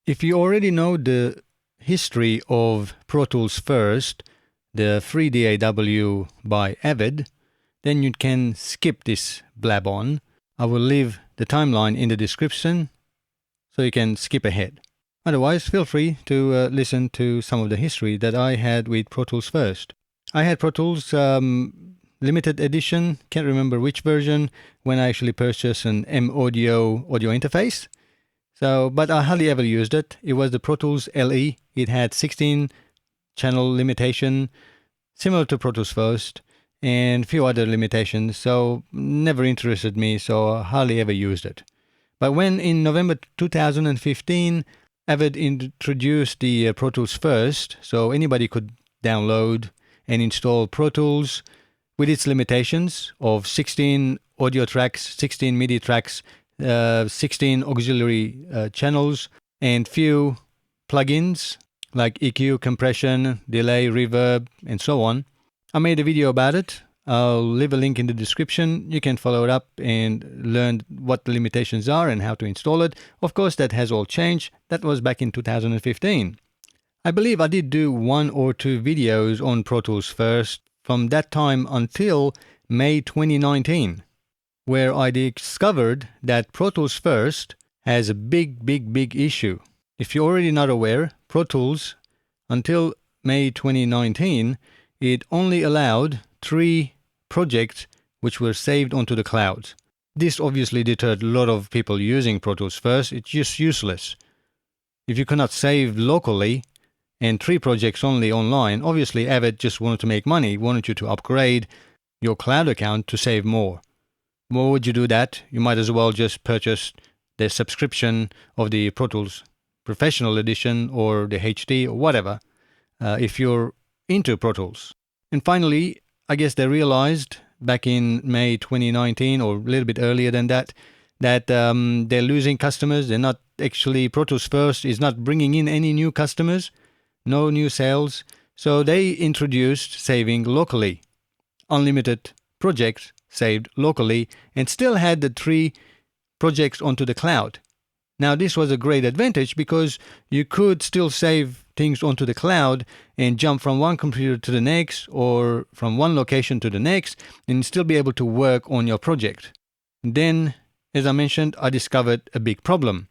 If you already know the history of Pro Tools First, the free DAW by Avid, then you can skip this blab on. I will leave the timeline in the description so you can skip ahead. Otherwise, feel free to listen to some of the history that I had with Pro Tools First. I had Pro Tools limited edition, can't remember which version, when I actually purchased an M-Audio audio interface. But I hardly ever used it. It was the Pro Tools LE. It had 16 channel limitation, similar to Pro Tools First, and a few other limitations, so never interested me, so I hardly ever used it. But when in November 2015, Avid introduced the Pro Tools First, so anybody could download and install Pro Tools with its limitations of 16 audio tracks, 16 MIDI tracks, 16 auxiliary channels, and few plugins like EQ, compression, delay, reverb, and so on. I made a video about it. I'll leave a link in the description. You can follow it up and learn what the limitations are and how to install it. Of course, that has all changed. That was back in 2015. I believe I did do 1 or 2 videos on Pro Tools First from that time until May 2019, where I discovered that Pro Tools First has a big issue. If you're already not aware, Pro Tools, until May 2019, it only allowed 3 projects which were saved onto the cloud. This obviously deterred a lot of people using Pro Tools First. It's just useless. If you cannot save locally and 3 projects only online, obviously Avid just wanted to make money, wanted you to upgrade your cloud account to save more. Why would you do that? You might as well just purchase the subscription of the Pro Tools Professional Edition or the HD or whatever, if you're into Pro Tools. And finally, I guess they realized back in May 2019 or a little bit earlier than that, that they're losing customers. They're not actually, Pro Tools First is not bringing in any new customers, no new sales. So they introduced saving locally, unlimited projects saved locally, and still had the 3 projects onto the cloud. Now, this was a great advantage because you could still save things onto the cloud and jump from one computer to the next or from one location to the next and still be able to work on your project. And then, as I mentioned, I discovered a big problem.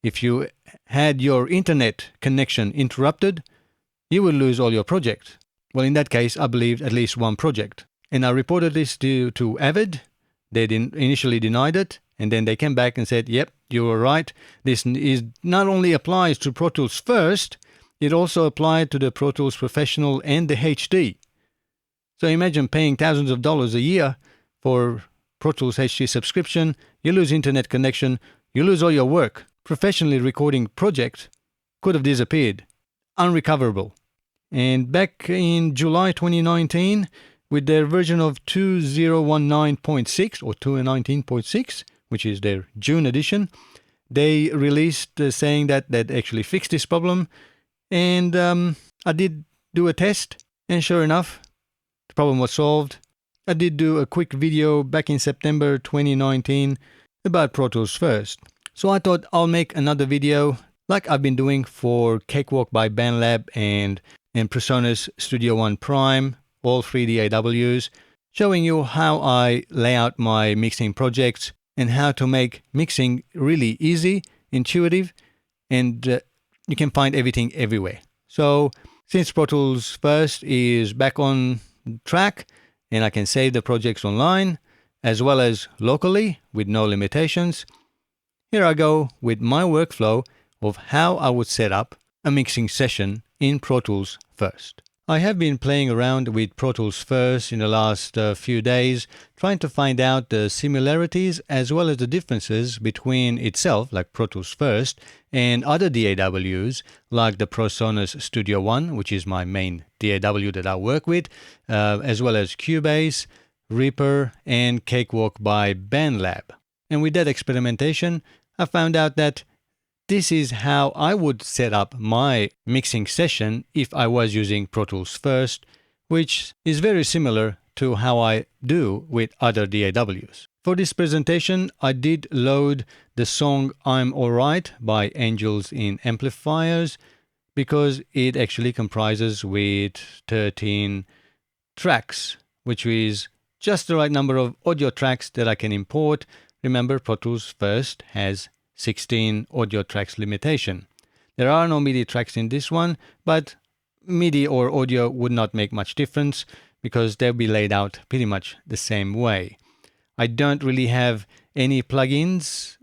If you had your internet connection interrupted, you will lose all your projects. Well, in that case, I believed at least 1 project. And I reported this to Avid. They initially denied it, and then they came back and said, yep, you were right. This is not only applies to Pro Tools First, it also applied to the Pro Tools Professional and the HD. So imagine paying thousands of dollars a year for Pro Tools HD subscription, you lose internet connection, you lose all your work. Professionally recording project could have disappeared, unrecoverable. And back in July 2019, with their version of 2019.6 or 219.6, which is their June edition, they released saying that they'd actually fixed this problem. And I did do a test, and sure enough, the problem was solved. I did do a quick video back in September 2019 about Pro Tools First. So I thought I'll make another video like I've been doing for Cakewalk by Blab and PreSonus Studio One Prime, all 3 DAWs, showing you how I lay out my mixing projects and how to make mixing really easy, intuitive, and you can find everything everywhere. So since Pro Tools First is back on track and I can save the projects online as well as locally with no limitations, here I go with my workflow of how I would set up a mixing session in Pro Tools First. I have been playing around with Pro Tools First in the last few days, trying to find out the similarities as well as the differences between itself, like Pro Tools First, and other DAWs, like the PreSonus Studio One, which is my main DAW that I work with, as well as Cubase, Reaper, and Cakewalk by Blab. And with that experimentation, I found out that this is how I would set up my mixing session if I was using Pro Tools First, which is very similar to how I do with other DAWs. For this presentation, I did load the song I'm Alright by Angels in Amplifiers because it actually comprises with 13 tracks, which is just the right number of audio tracks that I can import. Remember, Pro Tools First has 16 audio tracks limitation. There are no MIDI tracks in this one, but MIDI or audio would not make much difference because they'll be laid out pretty much the same way. I don't really have any plugins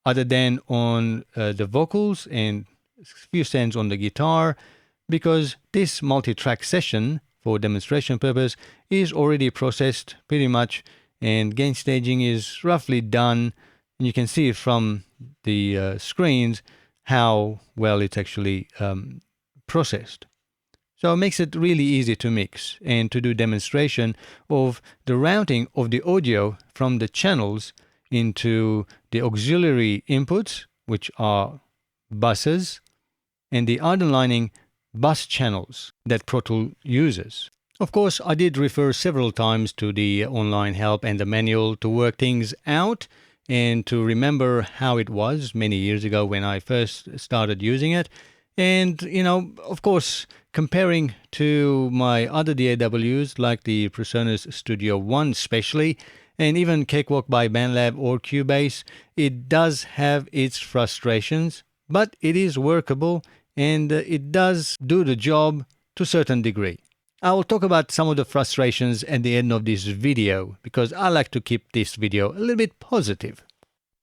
other than on the vocals and a few cents on the guitar, because this multi-track session for demonstration purpose is already processed pretty much, and gain staging is roughly done, and you can see from the screens how well it's actually processed. So it makes it really easy to mix and to do demonstration of the routing of the audio from the channels into the auxiliary inputs, which are buses, and the underlining bus channels that Pro Tools uses. Of course, I did refer several times to the online help and the manual to work things out and to remember how it was many years ago when I first started using it. And, of course, comparing to my other DAWs like the PreSonus Studio One especially, and even Cakewalk by Blab or Cubase, it does have its frustrations, but it is workable and it does do the job to a certain degree. I will talk about some of the frustrations at the end of this video because I like to keep this video a little bit positive.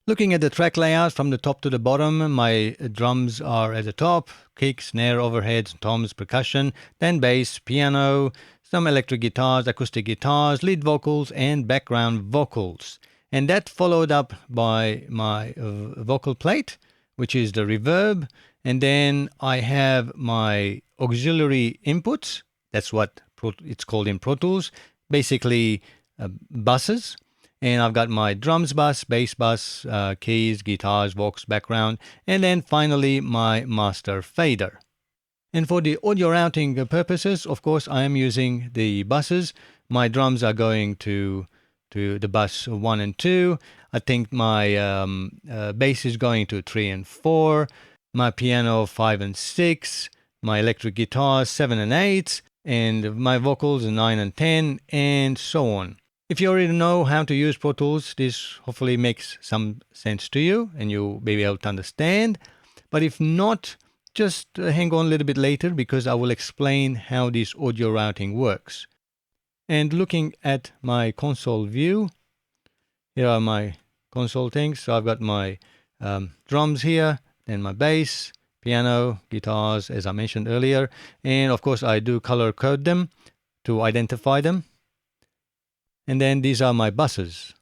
Looking at the track layout from the top to the bottom, my drums are at the top, kick, snare, overheads, toms, percussion, then bass, piano, some electric guitars, acoustic guitars, lead vocals, and background vocals. And that followed up by my vocal plate, which is the reverb. And then I have my auxiliary inputs. That's what it's called in Pro Tools. Basically, buses. And I've got my drums bus, bass bus, keys, guitars, vox, background, and then finally my master fader. And for the audio routing purposes, of course, I am using the buses. My drums are going to the bus 1 and 2. I think my bass is going to 3 and 4. My piano 5 and 6. My electric guitar 7 and 8. And my vocals 9 and 10, and so on. If you already know how to use Pro Tools, this hopefully makes some sense to you and you'll be able to understand. But if not, just hang on a little bit later because I will explain how this audio routing works. And looking at my console view, here are my console things. So I've got my drums here, then my bass, piano, guitars, as I mentioned earlier. And of course, I do color code them to identify them. And then these are my buses.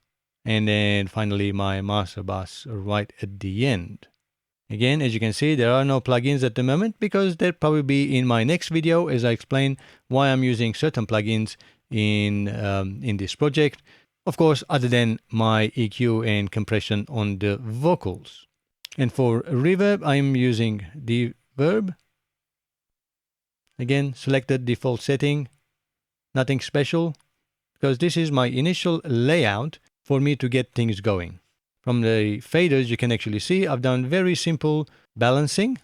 And then finally my master bus right at the end. Again, as you can see, there are no plugins at the moment because they'll probably be in my next video as I explain why I'm using certain plugins in this project. Of course, other than my EQ and compression on the vocals. And for reverb, I'm using reverb. Again, selected default setting, nothing special. Because this is my initial layout for me to get things going. From the faders, you can actually see I've done very simple balancing,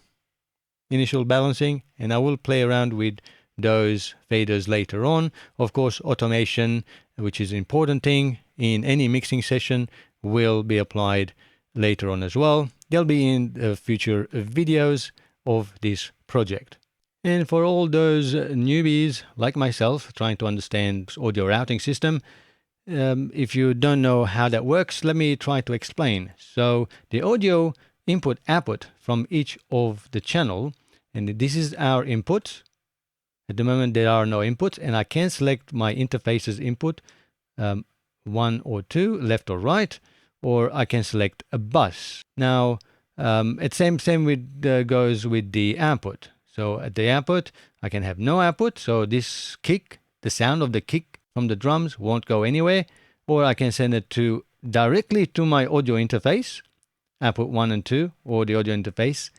initial balancing, and I will play around with those faders later on. Of course, automation, which is an important thing in any mixing session, will be applied later on as well. They'll be in future videos of this project. And for all those newbies like myself trying to understand audio routing system, if you don't know how that works, let me try to explain. So the audio input output from each of the channel, and this is our input. At the moment there are no inputs, and I can select my interfaces input 1 or 2, left or right, or I can select a bus. Now it's same with goes with the output. So at the output, I can have no output. So this kick, the sound of the kick from the drums won't go anywhere. Or I can send it directly to my audio interface, output 1 and 2, or the audio interface.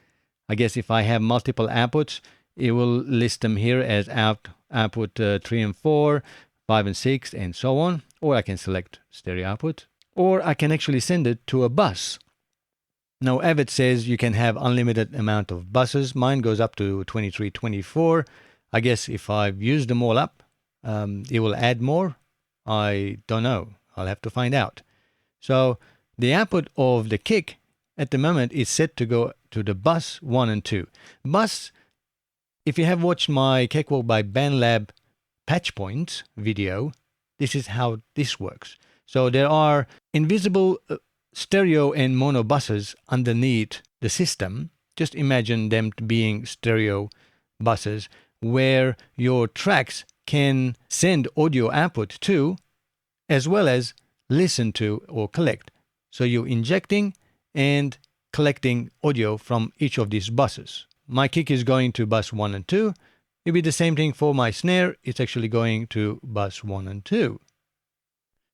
I guess if I have multiple outputs, it will list them here as output 3 and 4, 5 and 6, and so on. Or I can select stereo output. or I can actually send it to a bus. Now, Avid says you can have unlimited amount of buses. Mine goes up to 23, 24. I guess if I've used them all up, it will add more. I don't know. I'll have to find out. So the output of the kick at the moment is set to go to the bus 1 and 2. Bus, if you have watched my Cakewalk by Blab patch points video, this is how this works. So there are invisible stereo and mono buses underneath the system. Just imagine them being stereo buses where your tracks can send audio output to, as well as listen to or collect. So you're injecting and collecting audio from each of these buses. My kick is going to bus 1 and 2. It'll be the same thing for my snare. It's actually going to bus 1 and 2.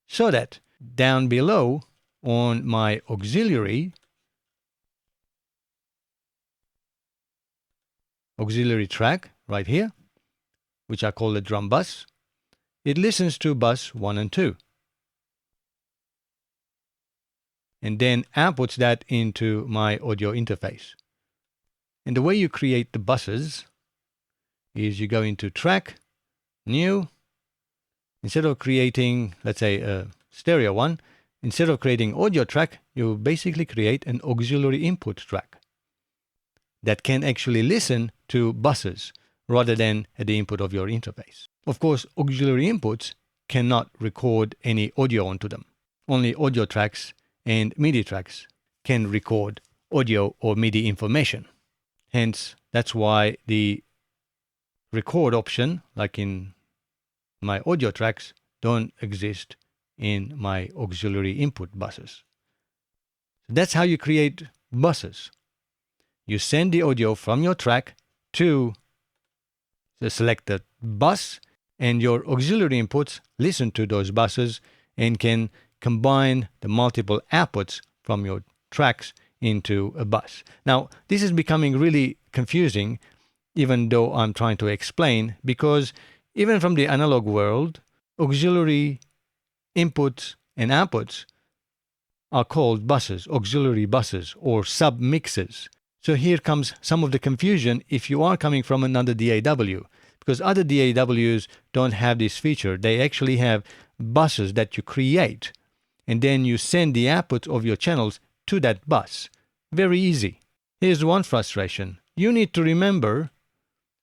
So that down below on my auxiliary track right here, which I call the drum bus, it listens to bus 1 and 2. And then outputs that into my audio interface. And the way you create the buses is you go into track, new. Instead of creating, let's say, a stereo one, instead of creating audio track, you basically create an auxiliary input track that can actually listen to buses rather than at the input of your interface. Of course, auxiliary inputs cannot record any audio onto them. Only audio tracks and MIDI tracks can record audio or MIDI information. Hence, that's why the record option, like in my audio tracks, don't exist in my auxiliary input buses. That's how you create buses. You send the audio from your track to the selected bus, and your auxiliary inputs listen to those buses and can combine the multiple outputs from your tracks into a bus. Now, this is becoming really confusing, even though I'm trying to explain, because even from the analog world, auxiliary inputs and outputs are called buses, auxiliary buses, or sub-mixes. So here comes some of the confusion if you are coming from another DAW, because other DAWs don't have this feature. They actually have buses that you create, and then you send the outputs of your channels to that bus. Very easy. Here's one frustration. You need to remember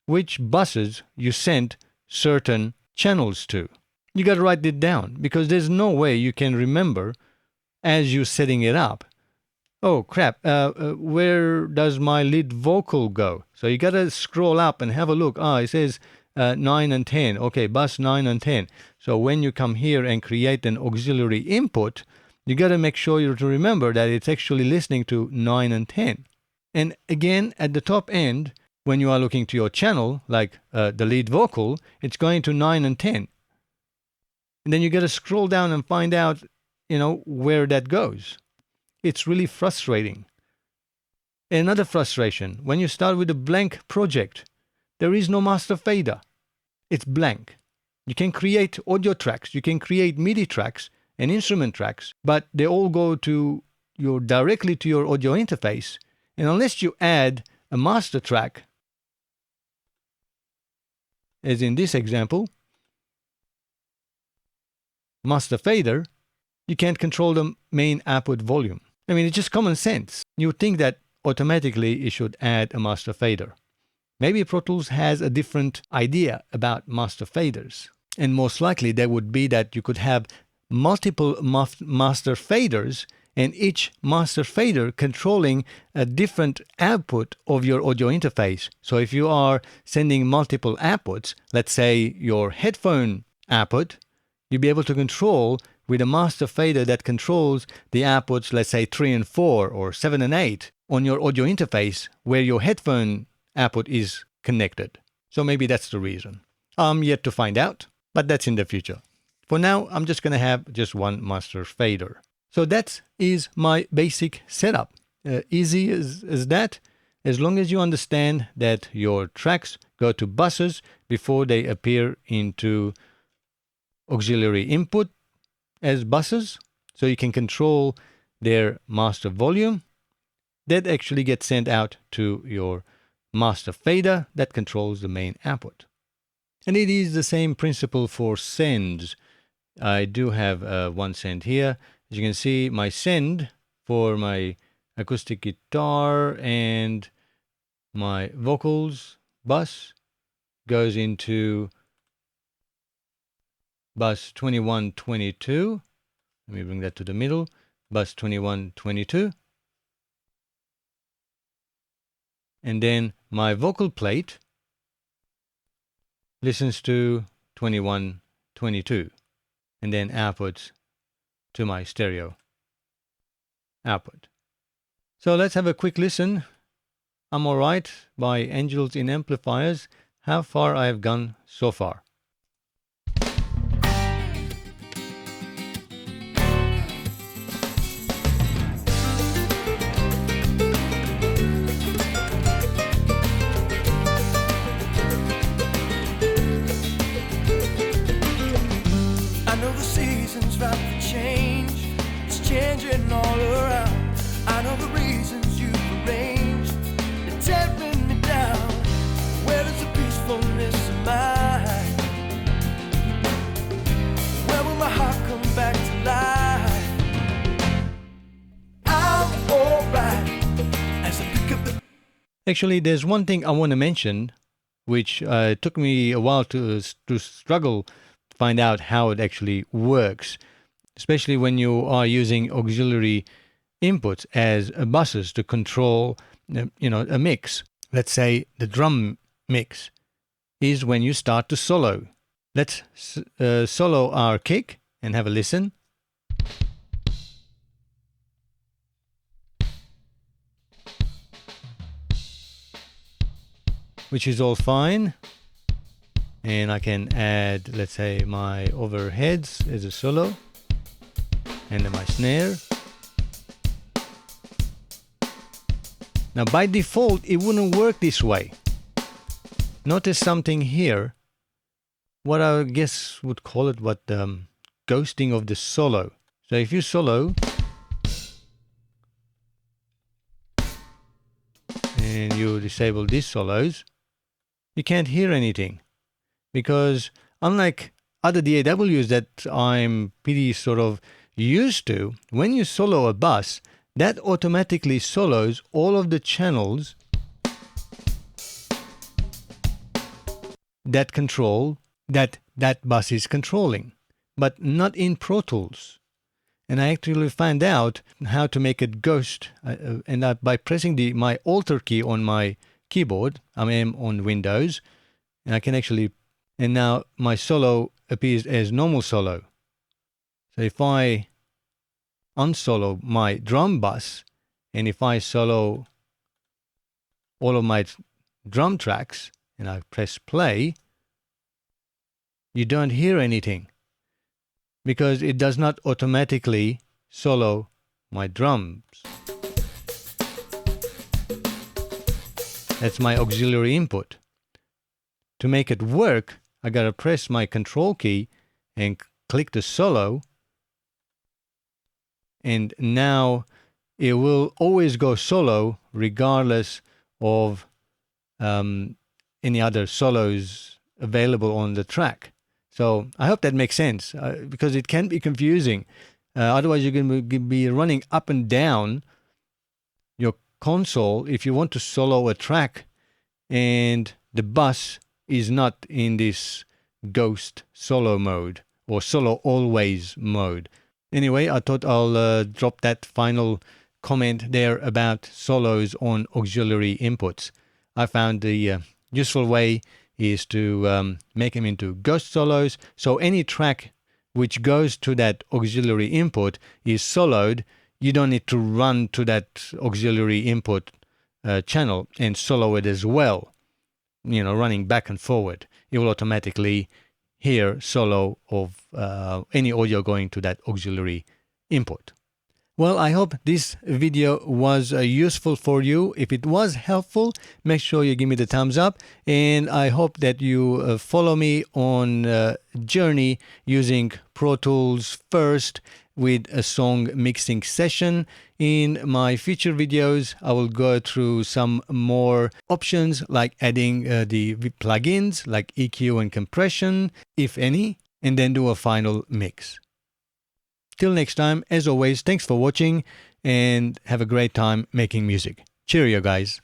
which buses you sent certain channels to. You got to write it down, because there's no way you can remember as you're setting it up. Oh crap, where does my lead vocal go? So you got to scroll up and have a look. It says 9 and 10. Okay, bus 9 and 10. So when you come here and create an auxiliary input, you got to make sure you to remember that it's actually listening to 9 and 10. And again, at the top end, when you are looking to your channel, like the lead vocal, it's going to 9 and 10. And then you got to scroll down and find out, where that goes. It's really frustrating. Another frustration, when you start with a blank project, there is no master fader. It's blank. You can create audio tracks, you can create MIDI tracks and instrument tracks, but they all go directly to your audio interface. And unless you add a master track, as in this example, master fader, you can't control the main output volume. I mean, it's just common sense. You would think that automatically it should add a master fader. Maybe Pro Tools has a different idea about master faders. And most likely there would be that you could have multiple master faders, and each master fader controlling a different output of your audio interface. So if you are sending multiple outputs, let's say your headphone output, you'll be able to control with a master fader that controls the outputs, let's say 3 and 4 or 7 and 8 on your audio interface where your headphone output is connected. So maybe that's the reason. I'm yet to find out, but that's in the future. For now, I'm just going to have just one master fader. So that is my basic setup. Easy as that, as long as you understand that your tracks go to buses before they appear into auxiliary input as buses. So you can control their master volume. That actually gets sent out to your master fader that controls the main output. And it is the same principle for sends. I do have one send here. As you can see, my send for my acoustic guitar and my vocals bus goes into bus 2122. Let me bring that to the middle. Bus 2122. And then my vocal plate listens to 2122 and then outputs to my stereo output. So let's have a quick listen. I'm Alright by Angels in Amplifiers. How far I have gone so far. Changing all around. I know the reasons you've arranged. They're tearing me down. Where is the peacefulness of mine? Where will my heart come back to life? I'm alright as I pick up the... Actually, there's one thing I want to mention, which took me a while to struggle to find out how it actually works. Especially when you are using auxiliary inputs as buses to control, a mix. Let's say the drum mix is when you start to solo. Let's solo our kick and have a listen. Which is all fine. And I can add, let's say, my overheads as a solo. And then my snare. Now by default it wouldn't work this way. Notice something here. What I guess would call it ghosting of the solo. So if you solo and you disable these solos, you can't hear anything. Because unlike other DAWs that I'm pretty sort of used to, when you solo a bus, that automatically solos all of the channels that control that bus is controlling, but not in Pro Tools. And I actually found out how to make it ghost, by pressing my Alt key on my keyboard. I am on Windows, and I can actually, and now my solo appears as normal solo. So if I unsolo my drum bus and if I solo all of my drum tracks and I press play, you don't hear anything because it does not automatically solo my drums. That's my auxiliary input. To make it work, I gotta press my control key and click the solo, and now it will always go solo regardless of any other solos available on the track. So I hope that makes sense because it can be confusing. Otherwise you're going to be running up and down your console if you want to solo a track and the bus is not in this ghost solo mode or solo always mode. Anyway, I thought I'll drop that final comment there about solos on auxiliary inputs. I found the useful way is to make them into ghost solos. So any track which goes to that auxiliary input is soloed. You don't need to run to that auxiliary input channel and solo it as well. Running back and forward. It will automatically hear solo of any audio going to that auxiliary input. Well, I hope this video was useful for you. If it was helpful, make sure you give me the thumbs up. And I hope that you follow me on a journey using Pro Tools first with a song mixing session. In my future videos, I will go through some more options like adding the plugins like EQ and compression, if any, and then do a final mix. Till next time, as always, thanks for watching and have a great time making music. Cheerio, guys.